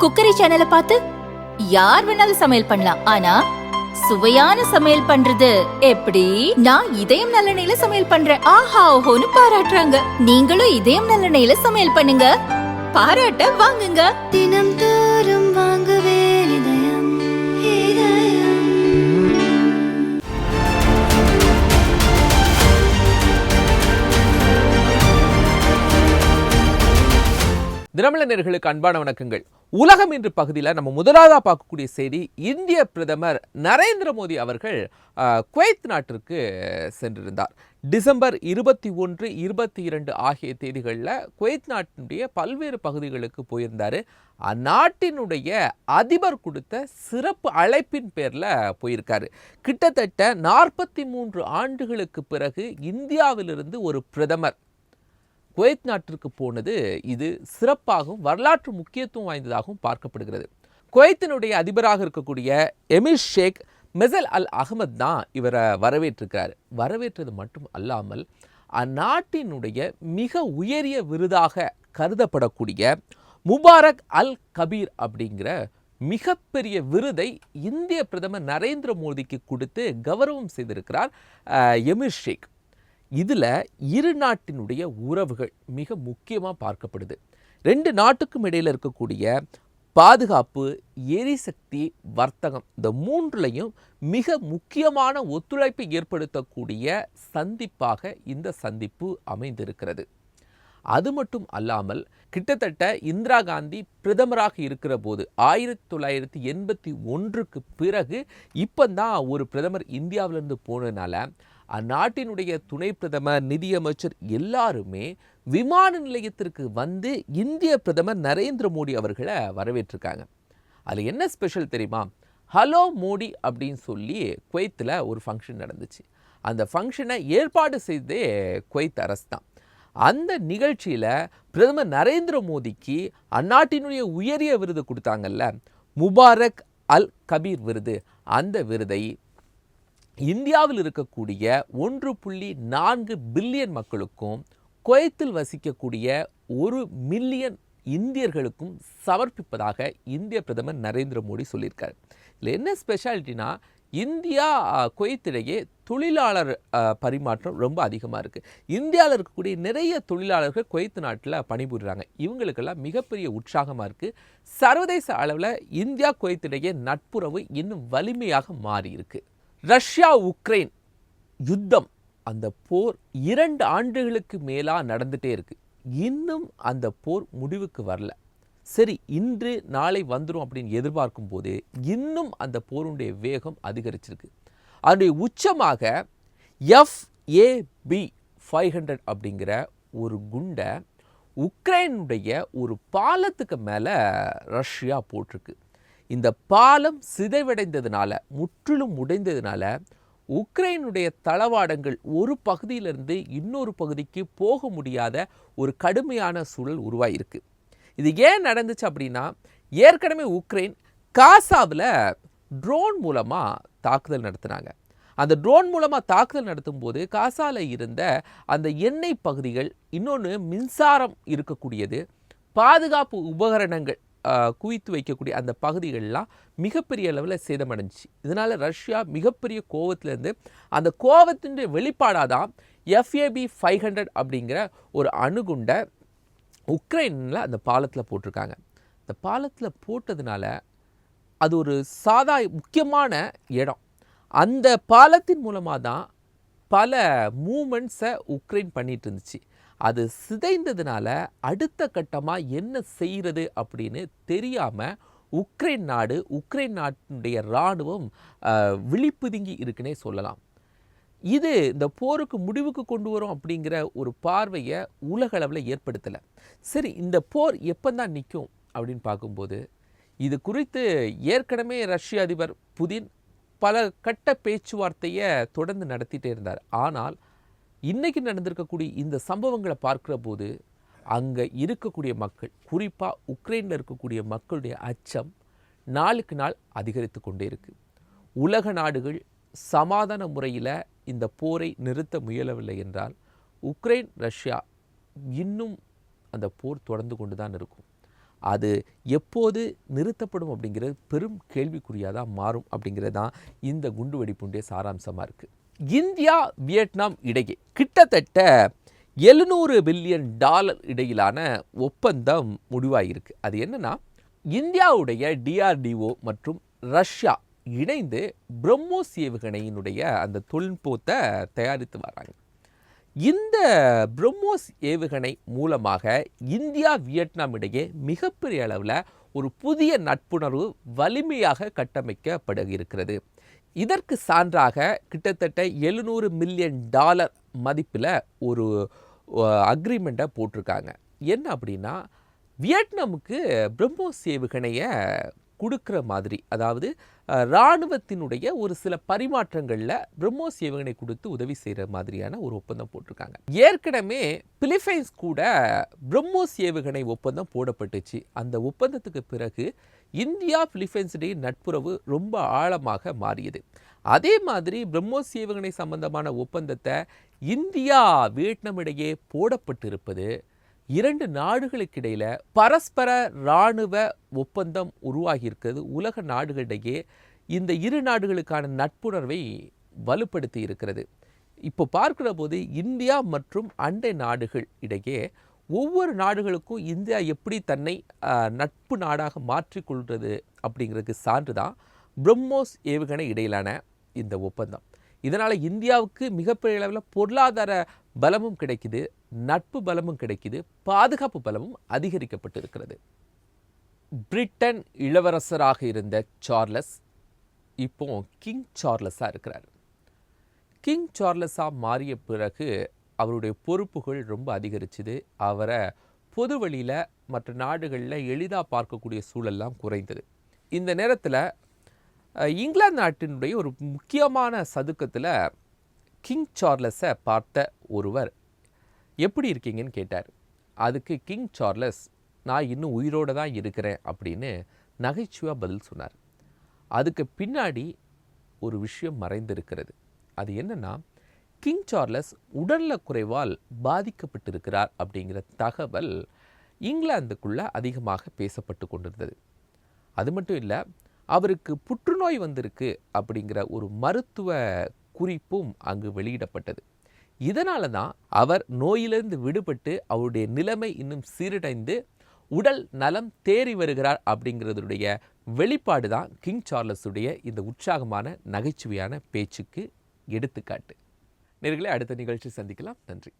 Cookery சேனலை பார்த்து யார் வேணாலும் சமையல் பண்ணலாம். ஆனா சுவையான சமையல் பண்றது எப்படி? நான் இதயம் நல்லெண்ணெயில சமையல் பண்றேன். ஆஹா ஓஹோன்னு பாராட்டுறாங்க. நீங்களும் இதயம் நல்லெண்ணெயில சமையல் பண்ணுங்க, பாராட்ட வாங்குங்க. தினம் தோறும் வாங்குவே இதயம் இதயம். தினமலர் அன்பான வணக்கங்கள். உலகம் இன்று பகுதியில் நம்ம முதலாவதாக பார்க்கக்கூடிய செய்தி, இந்திய பிரதமர் நரேந்திர மோடி அவர்கள் குவைத் நாட்டிற்கு சென்றிருந்தார். டிசம்பர் 21, 22 ஆகிய தேதிகளில் குவைத் நாட்டினுடைய பல்வேறு பகுதிகளுக்கு போயிருந்தார். அந்நாட்டினுடைய அதிபர் கொடுத்த சிறப்பு அழைப்பின் பேரில் போயிருக்காரு. கிட்டத்தட்ட 43 ஆண்டுகளுக்கு பிறகு இந்தியாவிலிருந்து ஒரு பிரதமர் குவைத் நாட்டிற்கு போனது இது சிறப்பாகவும் வரலாற்று முக்கியத்துவம் வாய்ந்ததாகவும் பார்க்கப்படுகிறது. குவைத்தினுடைய அதிபராக இருக்கக்கூடிய எமிர் ஷேக் மெசல் அல் அகமது தான் இவரை வரவேற்றிருக்கிறார். வரவேற்றது மட்டும் அல்லாமல் அந்நாட்டினுடைய மிக உயரிய விருதாக கருதப்படக்கூடிய முபாரக் அல் கபீர் அப்படிங்கிற மிகப்பெரிய விருதை இந்திய பிரதமர் நரேந்திர மோடிக்கு கொடுத்து கௌரவம் செய்திருக்கிறார் எமிர் ஷேக். இதில் இரு நாட்டினுடைய உறவுகள் மிக முக்கியமாக பார்க்கப்படுது. ரெண்டு நாட்டுக்கும் இடையில் இருக்கக்கூடிய பாதுகாப்பு, எரிசக்தி, வர்த்தகம், இந்த மூன்றுலையும் மிக முக்கியமான ஒத்துழைப்பை ஏற்படுத்தக்கூடிய சந்திப்பாக இந்த சந்திப்பு அமைந்திருக்கிறது. அது மட்டும் அல்லாமல் கிட்டத்தட்ட இந்திரா காந்தி பிரதமராக இருக்கிற போது 1981க்கு பிறகு இப்போதான் ஒரு பிரதமர் இந்தியாவிலிருந்து போனதுனால அந்நாட்டினுடைய துணை பிரதமர், நிதியமைச்சர் எல்லாருமே விமான நிலையத்திற்கு வந்து இந்திய பிரதமர் நரேந்திர மோடி அவர்களை வரவேற்றிருக்காங்க. அதில் என்ன ஸ்பெஷல் தெரியுமா? ஹலோ மோடி அப்படின்னு சொல்லி குவைத்தில் ஒரு ஃபங்க்ஷன் நடந்துச்சு. அந்த ஃபங்க்ஷனை ஏற்பாடு செய்ததே குவைத் அரசு தான். அந்த நிகழ்ச்சியில் பிரதமர் நரேந்திர மோடிக்கு அந்நாட்டினுடைய உயரிய விருது கொடுத்தாங்கல்ல, முபாரக் அல் கபீர் விருது. அந்த விருதை இந்தியாவில் இருக்கக்கூடிய 1.4 பில்லியன் மக்களுக்கும் குவைத்தில் வசிக்கக்கூடிய 1 மில்லியன் இந்தியர்களுக்கும் சமர்ப்பிப்பதாக இந்திய பிரதமர் நரேந்திர மோடி சொல்லியிருக்கார். இதில் என்ன ஸ்பெஷாலிட்டினா, இந்தியா குவைத்திடையே தொழிலாளர் பரிமாற்றம் ரொம்ப அதிகமாக இருக்குது. இந்தியாவில் இருக்கக்கூடிய நிறைய தொழிலாளர்கள் குவைத் நாட்டில் பணிபுரிகிறாங்க. இவங்களுக்கெல்லாம் மிகப்பெரிய உற்சாகமாக இருக்குது. சர்வதேச அளவில் இந்தியா குவைத்திடையே நட்புறவு இன்னும் வலிமையாக மாறி இருக்கு. ரஷ்யா உக்ரைன் யுத்தம், அந்த போர் 2 ஆண்டுகளுக்கு மேலாக நடந்துகிட்டே இருக்குது. இன்னும் அந்த போர் முடிவுக்கு வரல. சரி, இன்று நாளை வந்துடும் அப்படின்னு எதிர்பார்க்கும் போது இன்னும் அந்த போருடைய வேகம் அதிகரிச்சிருக்கு. அதனுடைய உச்சமாக FAB-500 அப்படிங்கிற ஒரு குண்டை உக்ரைனுடைய ஒரு பாலத்துக்கு மேலே ரஷ்யா போட்டிருக்கு. இந்த பாலம் சிதைவடைந்ததுனால, முற்றிலும் உடைந்ததுனால உக்ரைனுடைய தளவாடங்கள் ஒரு பகுதியிலிருந்து இன்னொரு பகுதிக்கு போக முடியாத ஒரு கடுமையான சூழல் உருவாயிருக்கு. இது ஏன் நடந்துச்சு அப்படின்னா, ஏற்கனவே உக்ரைன் காசாவில் ட்ரோன் மூலமாக தாக்குதல் நடத்தினாங்க. அந்த ட்ரோன் மூலமாக தாக்குதல் நடத்தும் போது காசாவில் இருந்த அந்த எண்ணெய் பகுதிகள், இன்னொன்று மின்சாரம் இருக்கக்கூடியது, பாதுகாப்பு உபகரணங்கள் குவித்து வைக்கக்கூடிய அந்த பகுதிகள்லாம் மிகப்பெரிய அளவில் சேதமடைஞ்சிச்சு. இதனால் ரஷ்யா மிகப்பெரிய கோவத்திலேருந்து, அந்த கோவத்தினுடைய வெளிப்பாடாக தான் FAB-500 அப்படிங்கிற ஒரு அணுகுண்டை உக்ரைனில் அந்த பாலத்தில் போட்டிருக்காங்க. இந்த பாலத்தில் போட்டதுனால அது ஒரு முக்கியமான இடம். அந்த பாலத்தின் மூலமாக தான் பல மூமெண்ட்ஸை உக்ரைன் பண்ணிட்டு இருந்துச்சு. அது சிதைந்ததுனால அடுத்த கட்டமாக என்ன செய்கிறது அப்படின்னு தெரியாமல் உக்ரைன் நாட்டினுடைய இராணுவம் விழிப்புதுங்கி இருக்குன்னே சொல்லலாம். இது இந்த போருக்கு முடிவுக்கு கொண்டு வரும் அப்படிங்கிற ஒரு பார்வையை உலக அளவில் ஏற்படுத்தலை. சரி, இந்த போர் எப்போ தான் நிற்கும் அப்படின்னு பார்க்கும்போது, இது குறித்து ஏற்கனவே ரஷ்ய அதிபர் புதின் பல கட்ட பேச்சுவார்த்தையை தொடர்ந்து நடத்திட்டே இருந்தார். ஆனால் இன்றைக்கி நடந்திருக்கக்கூடிய இந்த சம்பவங்களை பார்க்குற போது அங்கே இருக்கக்கூடிய மக்கள், குறிப்பாக உக்ரைனில் இருக்கக்கூடிய மக்களுடைய அச்சம் நாளுக்கு நாள் அதிகரித்து கொண்டே இருக்குது. உலக நாடுகள் சமாதான முறையில் இந்த போரை நிறுத்த முயலவில்லை என்றால் உக்ரைன் ரஷ்யா இன்னும் அந்த போர் தொடர்ந்து கொண்டு தான் இருக்கும். அது எப்போது நிறுத்தப்படும் அப்படிங்கிறது பெரும் கேள்விக்குறியாக தான் மாறும் அப்படிங்கிறது தான் இந்த குண்டுவெடிப்புடைய சாராம்சமாக இருக்குது. இந்தியா வியட்நாம் இடையே கிட்டத்தட்ட $700 பில்லியன் இடையிலான ஒப்பந்தம் முடிவாகிருக்கு. அது என்னன்னா, இந்தியாவுடைய DRDO மற்றும் ரஷ்யா இணைந்து பிரம்மோஸ் ஏவுகணையினுடைய அந்த தொழில்நுட்பத்தை தயாரித்து வராங்க. இந்த பிரம்மோஸ் ஏவுகணை மூலமாக இந்தியா வியட்நாம் இடையே மிகப்பெரிய அளவில் ஒரு புதிய நட்புணர்வு வலிமையாக கட்டமைக்கப்பட இருக்கிறது. இதற்கு சான்றாக கிட்டத்தட்ட $700 மில்லியன் மதிப்பில் ஒரு அக்ரிமெண்ட்டை போட்டிருக்காங்க. என்ன அப்படின்னா, வியட்நாமுக்கு பிரம்மோஸ் ஏவுகணையை கொடுக்குற மாதிரி, அதாவது இராணுவத்தினுடைய ஒரு சில பரிமாற்றங்களில் பிரம்மோஸ் ஏவுகணை கொடுத்து உதவி செய்கிற மாதிரியான ஒரு ஒப்பந்தம் போட்டிருக்காங்க. ஏற்கனவே பிலிப்பைன்ஸ் கூட பிரம்மோஸ் ஏவுகணை ஒப்பந்தம் போடப்பட்டுச்சு. அந்த ஒப்பந்தத்துக்கு பிறகு இந்தியா பிலிப்பைன்ஸ் இடையே நட்புறவு ரொம்ப ஆழமாக மாறியது. அதே மாதிரி பிரம்மோஸ் ஏவுகணை சம்பந்தமான ஒப்பந்தத்தை இந்தியா வியட்நாம் இடையே போடப்பட்டிருப்பது இரண்டு நாடுகளுக்கு இடையில பரஸ்பர இராணுவ ஒப்பந்தம் உருவாகியிருக்கிறது. உலக நாடுகளிடையே இந்த இரு நாடுகளுக்கான நட்புணர்வை வலுப்படுத்தி இருக்கிறது. இப்போ பார்க்கிற போது இந்தியா மற்றும் அண்டை நாடுகள் இடையே ஒவ்வொரு நாடுகளுக்கும் இந்தியா எப்படி தன்னை நட்பு நாடாக மாற்றிக்கொள்கிறது அப்படிங்கிறதுக்கு சான்று தான் பிரம்மோஸ் ஏவுகணை இடையிலான இந்த ஒப்பந்தம். இதனால் இந்தியாவுக்கு மிகப்பெரிய அளவில் பொருளாதார பலமும் கிடைக்குது, நட்பு பலமும் கிடைக்குது, பாதுகாப்பு பலமும் அதிகரிக்கப்பட்டிருக்கிறது. பிரிட்டன் இளவரசராக இருந்த சார்லஸ் இப்போ கிங் சார்லஸாக இருக்கிறார். கிங் சார்லஸாக மாறிய பிறகு அவருடைய பொறுப்புகள் ரொம்ப அதிகரிச்சுது. அவரை பொது வழியில் மற்ற நாடுகளில் எளிதாக பார்க்கக்கூடிய சூழல்லாம் குறைந்தது. இந்த நேரத்தில் இங்கிலாந்து நாட்டினுடைய ஒரு முக்கியமான சதுக்கத்தில் கிங் சார்லஸை பார்த்த ஒருவர் எப்படி இருக்கீங்கன்னு கேட்டார். அதுக்கு கிங் சார்லஸ், நான் இன்னும் உயிரோடு தான் இருக்கிறேன் அப்படின்னு நகைச்சுவாக பதில் சொன்னார். அதுக்கு பின்னாடி ஒரு விஷயம் மறைந்திருக்கிறது. அது என்னன்னா, கிங் சார்லஸ் உடல்நலக் குறைவால் பாதிக்கப்பட்டிருக்கிறார் அப்படிங்கிற தகவல் இங்கிலாந்துக்குள்ளே அதிகமாக பேசப்பட்டு கொண்டிருந்தது. அது மட்டும் இல்லை, அவருக்கு புற்றுநோய் வந்திருக்கு அப்படிங்கிற ஒரு மருத்துவ குறிப்பும் அங்கு வெளியிடப்பட்டது. இதனால தான் அவர் நோயிலிருந்து விடுபட்டு அவருடைய நிலைமை இன்னும் சீரடைந்து உடல் நலம் தேறி வருகிறார் அப்படிங்கிறதுடைய வெளிப்பாடு தான் கிங் சார்லஸுடைய இந்த உற்சாகமான நகைச்சுவையான பேச்சுக்கு எடுத்துக்காட்டு. நேயர்களே, அடுத்த நிகழ்ச்சி சந்திக்கலாம். நன்றி.